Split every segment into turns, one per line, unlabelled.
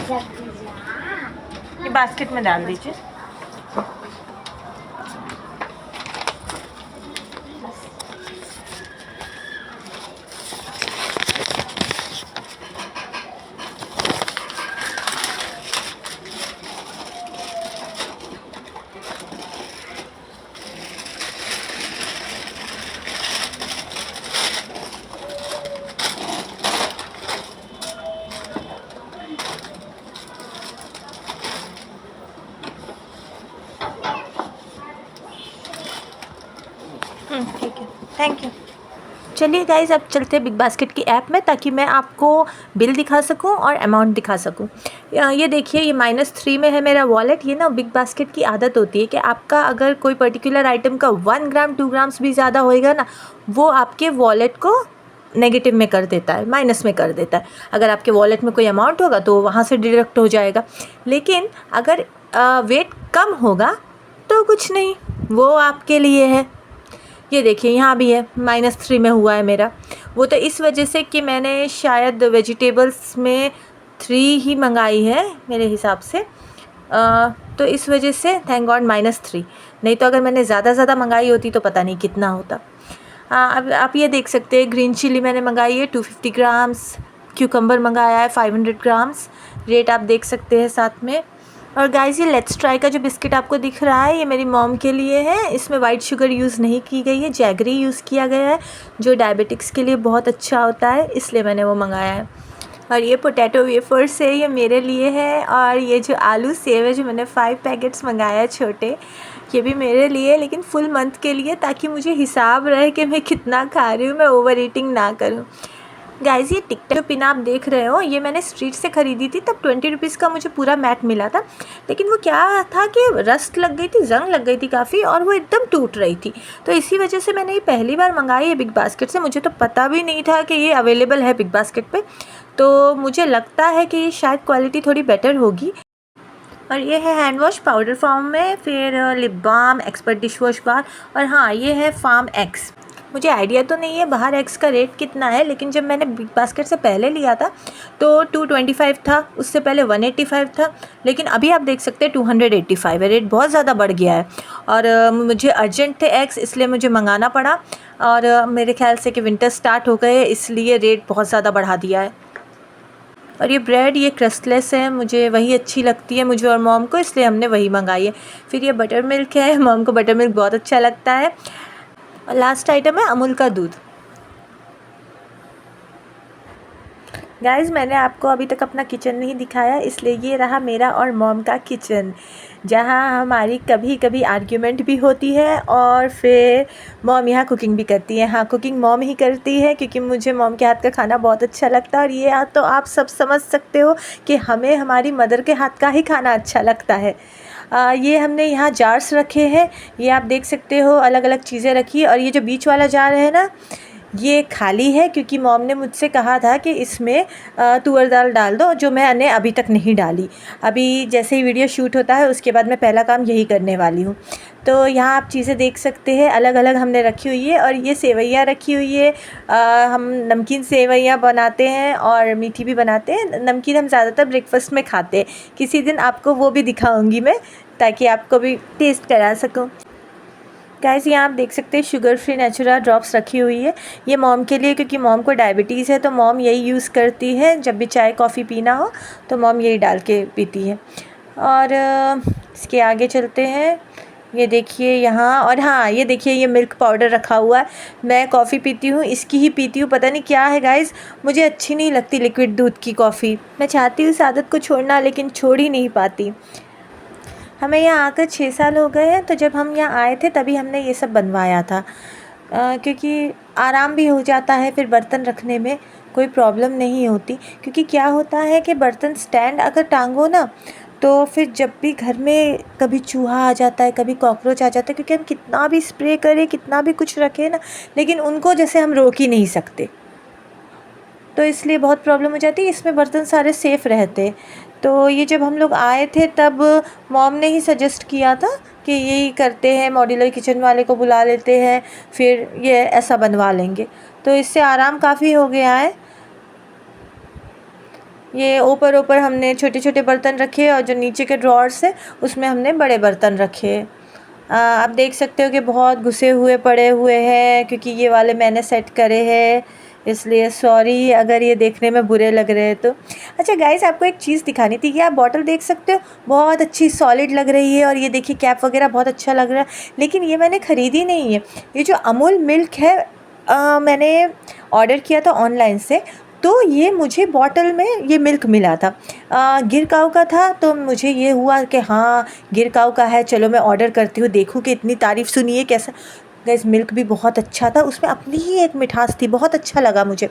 ये बास्केट में डाल दीजिए। ठीक है, थैंक यू। चलिए गाइज़, अब चलते हैं बिग बास्केट की ऐप में, ताकि मैं आपको बिल दिखा सकूं और अमाउंट दिखा सकूं। ये देखिए, ये -3 में है मेरा वॉलेट। ये ना बिग बास्केट की आदत होती है कि आपका अगर कोई पर्टिकुलर आइटम का 1 ग्राम 2 ग्राम्स भी ज़्यादा होएगा ना, वो आपके वॉलेट को नेगेटिव में कर देता है, माइनस में कर देता है। अगर आपके वॉलेट में कोई अमाउंट होगा तो वहाँ से डिडक्ट हो जाएगा। लेकिन अगर वेट कम होगा तो कुछ नहीं, वो आपके लिए है। ये देखिए, यहाँ भी है, -3 में हुआ है मेरा। वो तो इस वजह से कि मैंने शायद वेजिटेबल्स में 3 ही मंगाई है मेरे हिसाब से, तो इस वजह से थैंक गॉड -3। नहीं तो अगर मैंने ज़्यादा मंगाई होती तो पता नहीं कितना होता। अब आप ये देख सकते हैं, ग्रीन चिली मैंने मंगाई है 250 ग्राम्स, क्यूकम्बर मंगाया है 500 ग्राम्स। रेट आप देख सकते हैं साथ में। और गाइस, ये लेट्स ट्राई का जो बिस्किट आपको दिख रहा है, ये मेरी मॉम के लिए है। इसमें वाइट शुगर यूज़ नहीं की गई है, जैगरी यूज़ किया गया है, जो डायबिटिक्स के लिए बहुत अच्छा होता है, इसलिए मैंने वो मंगाया है। और ये पोटैटो वेफर्स है, ये मेरे लिए है। और ये जो आलू सेव है, जो मैंने 5 पैकेट्स मंगाया है छोटे, ये भी मेरे लिए, लेकिन फुल मंथ के लिए, ताकि मुझे हिसाब रहे कि मैं कितना खा रही हूँ, मैं ओवर ईटिंग ना करूँ। गाइस, ये टिकटॉक जो पिन आप देख रहे हो, ये मैंने स्ट्रीट से ख़रीदी थी, तब 20 रुपीज़ का मुझे पूरा मैट मिला था। लेकिन वो क्या था कि रस्ट लग गई थी, जंग लग गई थी काफ़ी, और वो एकदम टूट रही थी। तो इसी वजह से मैंने ये पहली बार मंगाई है बिग बास्केट से। मुझे तो पता भी नहीं था कि ये अवेलेबल है बिग बास्केट पे। तो मुझे लगता है कि ये शायद क्वालिटी थोड़ी बेटर होगी। और ये है हैंड वॉश पाउडर फॉर्म में, फिर lip balm, expert dish wash bar, और हाँ, ये है फार्म एक्स। मुझे आइडिया तो नहीं है बाहर एक्स का रेट कितना है, लेकिन जब मैंने बिग बास्केट से पहले लिया था तो 225 था, उससे पहले 185 था, लेकिन अभी आप देख सकते हैं 285 है। रेट बहुत ज़्यादा बढ़ गया है। और मुझे अर्जेंट थे एक्स, इसलिए मुझे मंगाना पड़ा। और मेरे ख्याल से कि विंटर स्टार्ट हो गए, इसलिए रेट बहुत ज़्यादा बढ़ा दिया है। और ये ब्रेड, ये क्रस्टलेस है, मुझे वही अच्छी लगती है, मुझे और मॉम को, इसलिए हमने वही मंगाई है। फिर ये बटर मिल्क है, मॉम को बटर मिल्क बहुत अच्छा लगता है। और लास्ट आइटम है अमूल का दूध। गाइज़, मैंने आपको अभी तक अपना किचन नहीं दिखाया, इसलिए ये रहा मेरा और मॉम का किचन, जहाँ हमारी कभी कभी आर्ग्यूमेंट भी होती है, और फिर मॉम यहाँ कुकिंग भी करती है। हाँ, कुकिंग मॉम ही करती है, क्योंकि मुझे मॉम के हाथ का खाना बहुत अच्छा लगता है। और ये तो आप सब समझ सकते हो कि हमें हमारी मदर के हाथ का ही खाना अच्छा लगता है। ये हमने यहाँ जार्स रखे हैं, ये आप देख सकते हो, अलग अलग चीज़ें रखी। और ये जो बीच वाला जार है ना, ये खाली है, क्योंकि मॉम ने मुझसे कहा था कि इसमें तुअर दाल डाल दो, जो मैंने अभी तक नहीं डाली। अभी जैसे ही वीडियो शूट होता है, उसके बाद मैं पहला काम यही करने वाली हूँ। तो यहाँ आप चीज़ें देख सकते हैं, अलग अलग हमने रखी हुई है। और ये सेवइयाँ रखी हुई है, हम नमकीन सेवइयाँ बनाते हैं और मीठी भी बनाते हैं। नमकीन हम ज़्यादातर ब्रेकफास्ट में खाते हैं। किसी दिन आपको वो भी दिखाऊँगी मैं, ताकि आपको भी टेस्ट करा सकूँ। गाइस, यहाँ आप देख सकते हैं शुगर फ्री नेचुरा ड्रॉप्स रखी हुई है। ये मॉम के लिए, क्योंकि मॉम को डायबिटीज़ है, तो मॉम यही यूज़ करती है। जब भी चाय कॉफ़ी पीना हो तो मॉम यही डाल के पीती है। और इसके आगे चलते हैं। ये देखिए यहाँ, और हाँ, ये देखिए, ये मिल्क पाउडर रखा हुआ है। मैं कॉफ़ी पीती हूँ, इसकी ही पीती हूँ। पता नहीं क्या है गाइस, मुझे अच्छी नहीं लगती लिक्विड दूध की कॉफ़ी। मैं चाहती हूँ इस आदत को छोड़ना, लेकिन छोड़ ही नहीं पाती। हमें यहाँ आकर 6 साल हो गए हैं, तो जब हम यहाँ आए थे तभी हमने ये सब बनवाया था, क्योंकि आराम भी हो जाता है, फिर बर्तन रखने में कोई प्रॉब्लम नहीं होती। क्योंकि क्या होता है कि बर्तन स्टैंड अगर टांगो ना, तो फिर जब भी घर में कभी चूहा आ जाता है, कभी कॉकरोच आ जाता है, क्योंकि हम कितना भी स्प्रे करें, कितना भी कुछ रखें ना, लेकिन उनको जैसे हम रोक ही नहीं सकते, तो इसलिए बहुत प्रॉब्लम हो जाती है। इसमें बर्तन सारे सेफ़ रहते। तो ये जब हम लोग आए थे, तब मॉम ने ही सजेस्ट किया था कि यही करते हैं, मॉड्यूलर किचन वाले को बुला लेते हैं, फिर ये ऐसा बनवा लेंगे। तो इससे आराम काफ़ी हो गया है। ये ऊपर ऊपर हमने छोटे छोटे बर्तन रखे और जो नीचे के ड्रॉर्स है उसमें हमने बड़े बर्तन रखे। आप देख सकते हो कि बहुत घुसे हुए पड़े हुए हैं, क्योंकि ये वाले मैंने सेट करे हैं, इसलिए सॉरी अगर ये देखने में बुरे लग रहे हैं तो। अच्छा गाइस, आपको एक चीज़ दिखानी थी। ये आप बॉटल देख सकते हो, बहुत अच्छी सॉलिड लग रही है और ये देखिए कैप वगैरह बहुत अच्छा लग रहा है, लेकिन ये मैंने ख़रीदी नहीं है। ये जो अमूल मिल्क है मैंने ऑर्डर किया था ऑनलाइन से, तो ये मुझे बॉटल में ये मिल्क मिला था, गिर काऊ का था। तो मुझे ये हुआ कि हाँ गिर काऊ का है, चलो मैं ऑर्डर करती हूँ, देखूँ कि इतनी तारीफ़ सुनी है कैसा। गाइस मिल्क भी बहुत अच्छा था, उसमें अपनी ही एक मिठास थी, बहुत अच्छा लगा मुझे।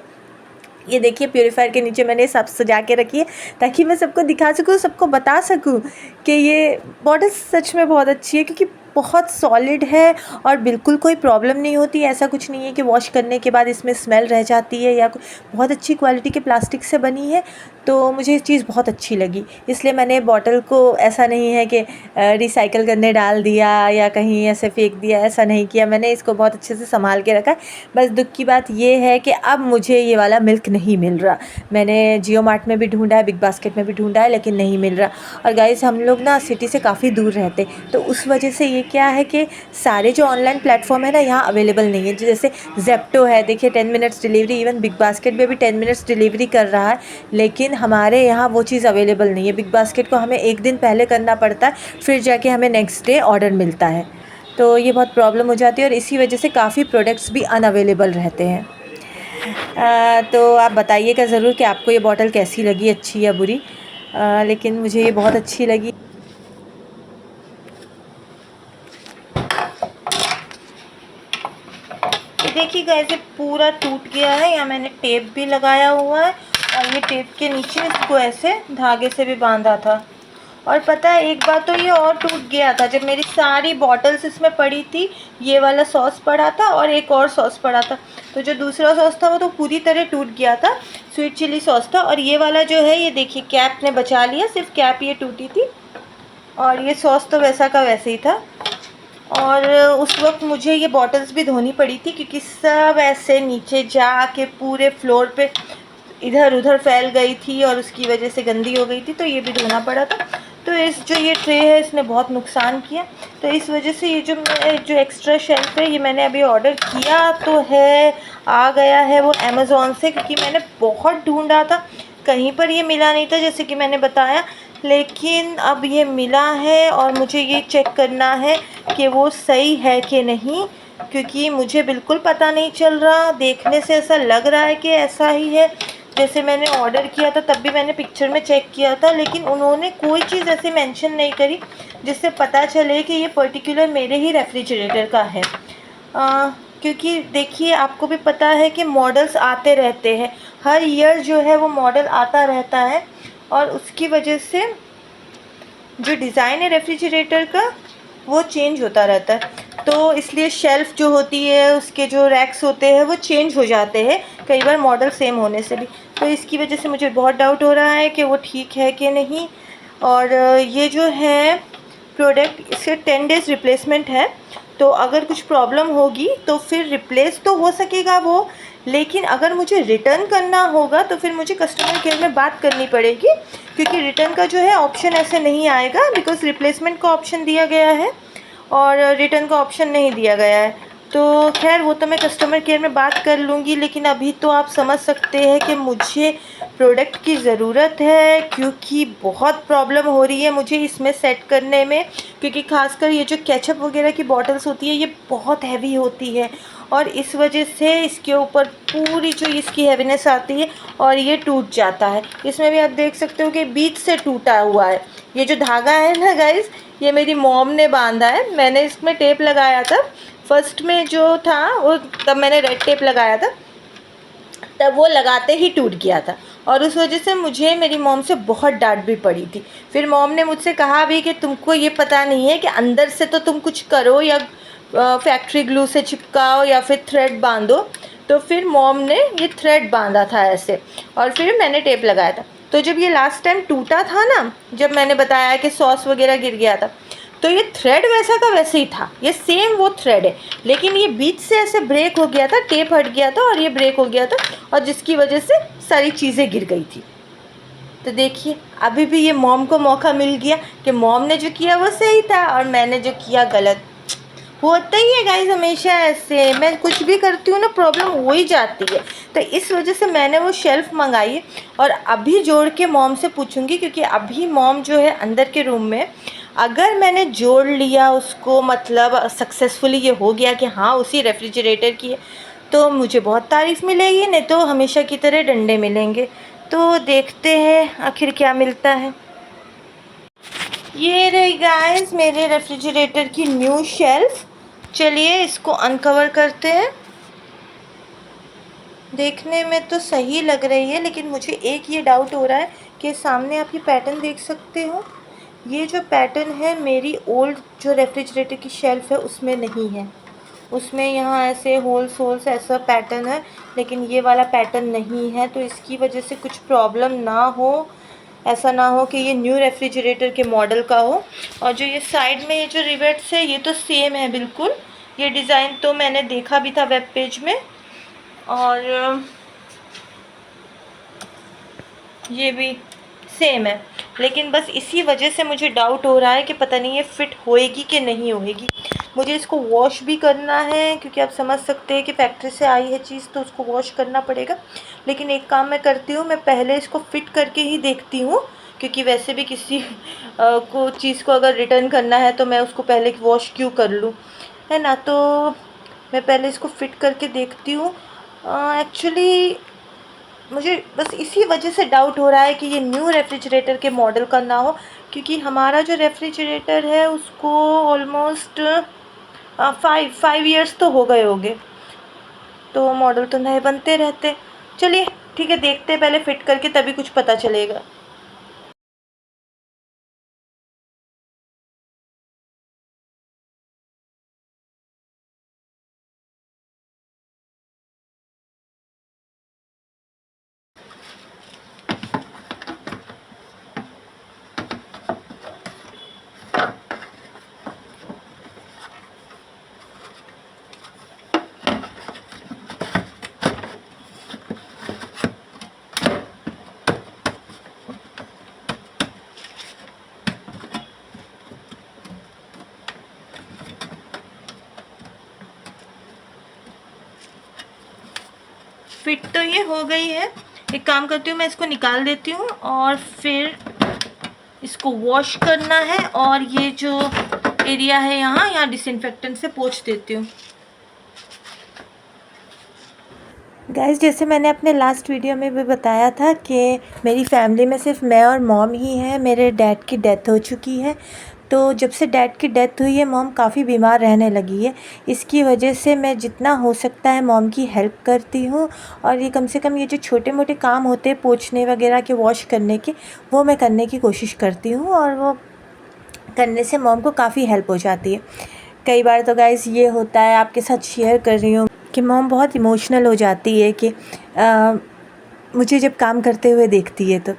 ये देखिए प्योरीफायर के नीचे मैंने सब सजा के रखी है ताकि मैं सबको दिखा सकूँ, सबको बता सकूँ कि ये बॉटल सच में बहुत अच्छी है, क्योंकि बहुत सॉलिड है और बिल्कुल कोई प्रॉब्लम नहीं होती। ऐसा कुछ नहीं है कि वॉश करने के बाद इसमें स्मेल रह जाती है, या बहुत अच्छी क्वालिटी के प्लास्टिक से बनी है। तो मुझे ये चीज़ बहुत अच्छी लगी, इसलिए मैंने बॉटल को ऐसा नहीं है कि रिसाइकल करने डाल दिया या कहीं ऐसे फेंक दिया, ऐसा नहीं किया मैंने। इसको बहुत अच्छे से संभाल के रखा है। बस दुख की बात ये है कि अब मुझे ये वाला मिल्क नहीं मिल रहा। मैंने जियो मार्ट में भी ढूंढा है, बिग बास्केट में भी ढूंढा है, लेकिन नहीं मिल रहा। और गाइस हम लोग ना सिटी से काफ़ी दूर रहते, तो उस वजह से ये क्या है कि सारे जो ऑनलाइन प्लेटफॉर्म है ना यहाँ अवेलेबल नहीं है। जैसे जेप्टो है, देखिए 10 minutes delivery, even big basket में भी 10 मिनट्स डिलीवरी कर रहा है, लेकिन हमारे यहाँ वो चीज़ अवेलेबल नहीं है। बिग बास्केट को हमें एक दिन पहले करना पड़ता है, फिर जाके हमें नेक्स्ट डे ऑर्डर मिलता है। तो ये बहुत प्रॉब्लम हो जाती है और इसी वजह से काफ़ी प्रोडक्ट्स भी अनअवेलेबल रहते हैं। तो आप बताइएगा ज़रूर कि आपको ये बॉटल कैसी लगी, अच्छी या बुरी। लेकिन मुझे ये बहुत अच्छी लगी। देखिए गाइस ये पूरा टूट गया है, यहाँ मैंने टेप भी लगाया हुआ है और ये टेप के नीचे इसको ऐसे धागे से भी बांधा था। और पता है एक बार तो ये और टूट गया था, जब मेरी सारी बॉटल्स इसमें पड़ी थी। ये वाला सॉस पड़ा था और एक और सॉस पड़ा था, तो जो दूसरा सॉस था वो तो पूरी तरह टूट गया था, स्वीट चिली सॉस था। और ये वाला जो है ये देखिए कैप ने बचा लिया, सिर्फ कैप ये टूटी थी और ये सॉस तो वैसा का वैसे ही था। और उस वक्त मुझे ये बॉटल्स भी धोनी पड़ी थी, क्योंकि सब ऐसे नीचे जाके पूरे फ्लोर पे इधर उधर फैल गई थी और उसकी वजह से गंदी हो गई थी, तो ये भी धोना पड़ा था। तो इस जो ये ट्रे है इसने बहुत नुकसान किया, तो इस वजह से ये जो एक्स्ट्रा शेल्फ है ये मैंने अभी ऑर्डर किया तो है, आ गया है वो अमेज़ॉन से, क्योंकि मैंने बहुत ढूंढा था, कहीं पर ये मिला नहीं था जैसे कि मैंने बताया। लेकिन अब ये मिला है और मुझे ये चेक करना है कि वो सही है कि नहीं, क्योंकि मुझे बिल्कुल पता नहीं चल रहा। देखने से ऐसा लग रहा है कि ऐसा ही है जैसे मैंने ऑर्डर किया था, तब भी मैंने पिक्चर में चेक किया था, लेकिन उन्होंने कोई चीज़ ऐसे मेंशन नहीं करी जिससे पता चले कि ये पर्टिकुलर मेरे ही रेफ्रिजरेटर का है। क्योंकि देखिए आपको भी पता है कि मॉडल्स आते रहते हैं, हर ईयर जो है वो मॉडल आता रहता है, और उसकी वजह से जो डिज़ाइन है रेफ्रिजरेटर का वो चेंज होता रहता है। तो इसलिए शेल्फ़ जो होती है, उसके जो रैक्स होते हैं वो चेंज हो जाते हैं, कई बार मॉडल सेम होने से भी। तो इसकी वजह से मुझे बहुत डाउट हो रहा है कि वो ठीक है कि नहीं। और ये जो है प्रोडक्ट, इसके 10 डेज़ रिप्लेसमेंट है, तो अगर कुछ प्रॉब्लम होगी तो फिर रिप्लेस तो हो सकेगा वो, लेकिन अगर मुझे रिटर्न करना होगा तो फिर मुझे कस्टमर केयर में बात करनी पड़ेगी, क्योंकि रिटर्न का जो है ऑप्शन ऐसे नहीं आएगा, बिकॉज़ रिप्लेसमेंट का ऑप्शन दिया गया है और रिटर्न का ऑप्शन नहीं दिया गया है। तो खैर वो तो मैं कस्टमर केयर में बात कर लूँगी, लेकिन अभी तो आप समझ सकते हैं कि मुझे प्रोडक्ट की ज़रूरत है, क्योंकि बहुत प्रॉब्लम हो रही है मुझे इसमें सेट करने में। क्योंकि ख़ासकर ये जो केचप वगैरह की बॉटल्स होती है ये बहुत हैवी होती है, और इस वजह से इसके ऊपर पूरी जो इसकी हैवीनेस आती है और ये टूट जाता है। इसमें भी आप देख सकते हो कि बीच से टूटा हुआ है। ये जो धागा है ना गाइज़, ये मेरी मॉम ने बांधा है, मैंने इसमें टेप लगाया था फर्स्ट में जो था वो, तब मैंने रेड टेप लगाया था, तब वो लगाते ही टूट गया था, और उस वजह से मुझे मेरी मॉम से बहुत डांट भी पड़ी थी। फिर मॉम ने मुझसे कहा भी कि तुमको ये पता नहीं है कि अंदर से तो तुम कुछ करो, या फैक्ट्री ग्लू से चिपकाओ या फिर थ्रेड बांधो। तो फिर मॉम ने ये थ्रेड बांधा था ऐसे, और फिर मैंने टेप लगाया था। तो जब ये लास्ट टाइम टूटा था ना, जब मैंने बताया कि सॉस वगैरह गिर गया था, तो ये थ्रेड वैसा का वैसे ही था, ये सेम वो थ्रेड है, लेकिन ये बीच से ऐसे ब्रेक हो गया था, टेप हट गया था और ये ब्रेक हो गया था, और जिसकी वजह से सारी चीज़ें गिर गई थी। तो देखिए अभी भी ये मॉम को मौका मिल गया कि मॉम ने जो किया वो सही था और मैंने जो किया गलत। होता ही है गाइस, हमेशा ऐसे मैं कुछ भी करती हूँ ना प्रॉब्लम हो ही जाती है। तो इस वजह से मैंने वो शेल्फ़ मंगाई है और अभी जोड़ के मॉम से पूछूंगी, क्योंकि अभी मॉम जो है अंदर के रूम में, अगर मैंने जोड़ लिया उसको, मतलब सक्सेसफुली ये हो गया कि हाँ उसी रेफ्रिजरेटर की है, तो मुझे बहुत तारीफ़ मिलेगी, नहीं तो हमेशा की तरह डंडे मिलेंगे। तो देखते हैं आखिर क्या मिलता है। ये रही गाइस मेरे रेफ्रिजरेटर की न्यू शेल्फ़। चलिए इसको अनकवर करते हैं। देखने में तो सही लग रही है, लेकिन मुझे एक ये डाउट हो रहा है कि सामने आप ये पैटर्न देख सकते हो, ये जो पैटर्न है मेरी ओल्ड जो रेफ्रिजरेटर की शेल्फ़ है उसमें नहीं है। उसमें यहाँ ऐसे होल्स होल्स ऐसा पैटर्न है, लेकिन ये वाला पैटर्न नहीं है। तो इसकी वजह से कुछ प्रॉब्लम ना हो, ऐसा ना हो कि ये न्यू रेफ्रिजरेटर के मॉडल का हो। और जो ये साइड में ये जो रिवेट्स है ये तो सेम है बिल्कुल, ये डिज़ाइन तो मैंने देखा भी था वेब पेज में। और ये भी सेम है, लेकिन बस इसी वजह से मुझे डाउट हो रहा है कि पता नहीं ये फ़िट होएगी कि नहीं होएगी। मुझे इसको वॉश भी करना है, क्योंकि आप समझ सकते हैं कि फैक्ट्री से आई है चीज़ तो उसको वॉश करना पड़ेगा। लेकिन एक काम मैं करती हूँ, मैं पहले इसको फ़िट करके ही देखती हूँ, क्योंकि वैसे भी किसी को चीज़ को अगर रिटर्न करना है तो मैं उसको पहले वॉश क्यों कर लूँ, है ना। तो मैं पहले इसको फ़िट करके देखती हूँ। एक्चुअली मुझे बस इसी वजह से डाउट हो रहा है कि ये न्यू रेफ्रिजरेटर के मॉडल का ना हो, क्योंकि हमारा जो रेफ्रिजरेटर है उसको ऑलमोस्ट 5 ईयर्स तो हो गए होंगे, तो मॉडल तो नए बनते रहते। चलिए ठीक है, देखते हैं पहले फ़िट करके, तभी कुछ पता चलेगा। फिट तो ये हो गई है। एक काम करती हूँ, मैं इसको निकाल देती हूँ और फिर इसको वॉश करना है, और ये जो एरिया है यहाँ डिसइंफेक्टेंट से पोंछ देती हूँ। गाइस जैसे मैंने अपने लास्ट वीडियो में भी बताया था कि मेरी फैमिली में सिर्फ मैं और मॉम ही है। मेरे डैड की डेथ हो चुकी है, तो जब से डैड की डेथ हुई है मॉम काफ़ी बीमार रहने लगी है। इसकी वजह से मैं जितना हो सकता है मॉम की हेल्प करती हूँ, और ये कम से कम ये जो छोटे मोटे काम होते हैं पोंछने वगैरह के, वॉश करने के, वो मैं करने की कोशिश करती हूँ, और वो करने से मॉम को काफ़ी हेल्प हो जाती है। कई बार तो गाइस ये होता है, आपके साथ शेयर कर रही हूँ, कि मॉम बहुत इमोशनल हो जाती है कि मुझे जब काम करते हुए देखती है तो।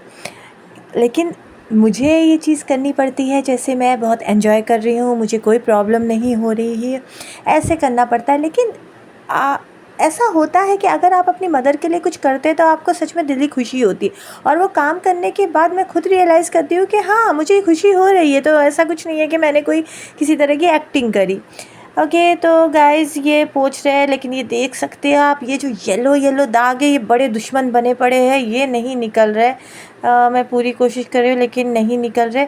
लेकिन मुझे ये चीज़ करनी पड़ती है, जैसे मैं बहुत एंजॉय कर रही हूँ, मुझे कोई प्रॉब्लम नहीं हो रही है, ऐसे करना पड़ता है। लेकिन ऐसा होता है कि अगर आप अपनी मदर के लिए कुछ करते हैं तो आपको सच में दिली खुशी होती है, और वो काम करने के बाद मैं खुद रियलाइज़ करती हूँ कि हाँ मुझे खुशी हो रही है। तो ऐसा कुछ नहीं है कि मैंने कोई किसी तरह की एक्टिंग करी। ओके तो गाइज़ ये पोंछ रहे हैं, लेकिन ये देख सकते हैं आप, ये जो येलो येलो दाग है ये बड़े दुश्मन बने पड़े हैं, ये नहीं निकल रहे। मैं पूरी कोशिश कर रही हूँ लेकिन नहीं निकल रहे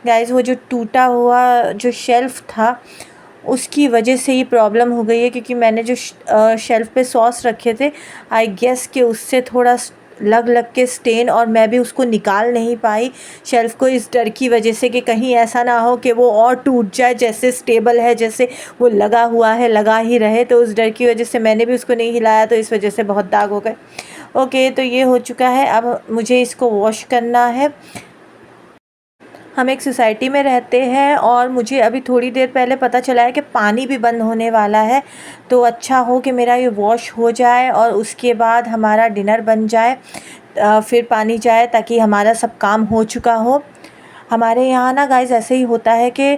गाइज़। वो जो टूटा हुआ जो शेल्फ़ था उसकी वजह से ये प्रॉब्लम हो गई है, क्योंकि मैंने जो शेल्फ़ पे सॉस रखे थे, आई गेस कि उससे थोड़ा लग लग के स्टेन, और मैं भी उसको निकाल नहीं पाई शेल्फ़ को, इस डर की वजह से कि कहीं ऐसा ना हो कि वो और टूट जाए। जैसे स्टेबल है, जैसे वो लगा हुआ है, लगा ही रहे, तो उस डर की वजह से मैंने भी उसको नहीं हिलाया, तो इस वजह से बहुत दाग हो गए। ओके तो ये हो चुका है, अब मुझे इसको वॉश करना है। हम एक सोसाइटी में रहते हैं, और मुझे अभी थोड़ी देर पहले पता चला है कि पानी भी बंद होने वाला है। तो अच्छा हो कि मेरा ये वॉश हो जाए और उसके बाद हमारा डिनर बन जाए, फिर पानी जाए, ताकि हमारा सब काम हो चुका हो। हमारे यहाँ ना गाइस ऐसे ही होता है कि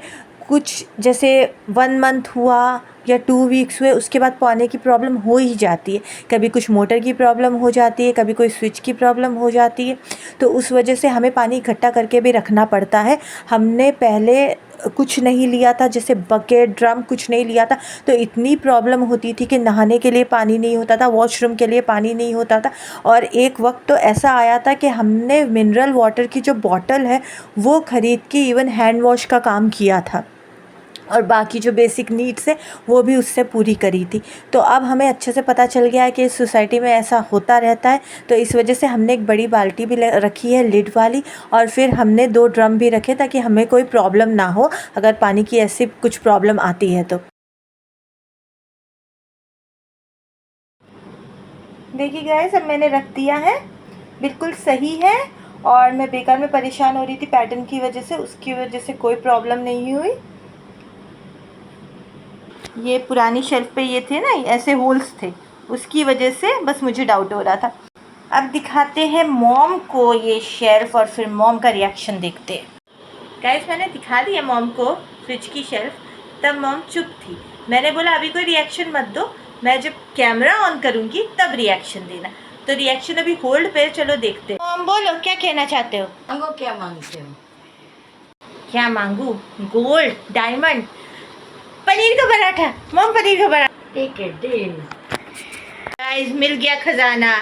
कुछ जैसे 1 मंथ हुआ, या 2 वीक्स हुए उसके बाद पानी की प्रॉब्लम हो ही जाती है। कभी कुछ मोटर की प्रॉब्लम हो जाती है, कभी कोई स्विच की प्रॉब्लम हो जाती है, तो उस वजह से हमें पानी इकट्ठा करके भी रखना पड़ता है। हमने पहले कुछ नहीं लिया था, जैसे बकेट ड्रम कुछ नहीं लिया था, तो इतनी प्रॉब्लम होती थी कि नहाने के लिए पानी नहीं होता था, वॉशरूम के लिए पानी नहीं होता था। और एक वक्त तो ऐसा आया था कि हमने मिनरल वाटर की जो बॉटल है वो ख़रीद के इवन हैंड वॉश का काम किया था, और बाकी जो बेसिक नीड्स है वो भी उससे पूरी करी थी। तो अब हमें अच्छे से पता चल गया है कि इस सोसाइटी में ऐसा होता रहता है, तो इस वजह से हमने एक बड़ी बाल्टी भी रखी है लिड वाली, और फिर हमने 2 ड्रम भी रखे ताकि हमें कोई प्रॉब्लम ना हो अगर पानी की ऐसी कुछ प्रॉब्लम आती है तो। देखिए गाइस, अब मैंने रख दिया है, बिल्कुल सही है। और मैं बेकार में परेशान हो रही थी पैटर्न की वजह से, उसकी वजह से कोई प्रॉब्लम नहीं हुई। ये पुरानी शेल्फ पे ये थे ना, ऐसे होल्स थे, उसकी वजह से बस मुझे डाउट हो रहा था। अब दिखाते हैं मॉम को ये शेल्फ और फिर मॉम का रिएक्शन देखते हैं। गाइस, मैंने दिखा दिया मॉम को फ्रिज की शेल्फ, तब मॉम चुप थी। मैंने बोला अभी कोई रिएक्शन मत दो, मैं जब कैमरा ऑन करूँगी तब रिएक्शन देना। तो रिएक्शन अभी होल्ड पे, चलो देखते हैं। मॉम बोलो, क्या कहना चाहते हो?
मांगो, क्या मांगते हो?
क्या मांगू? गोल्ड, डायमंड, पनीर का पराठा। मॉम, पनीर का paratha.
Take it, deal.
Guys, मिल गया खजाना।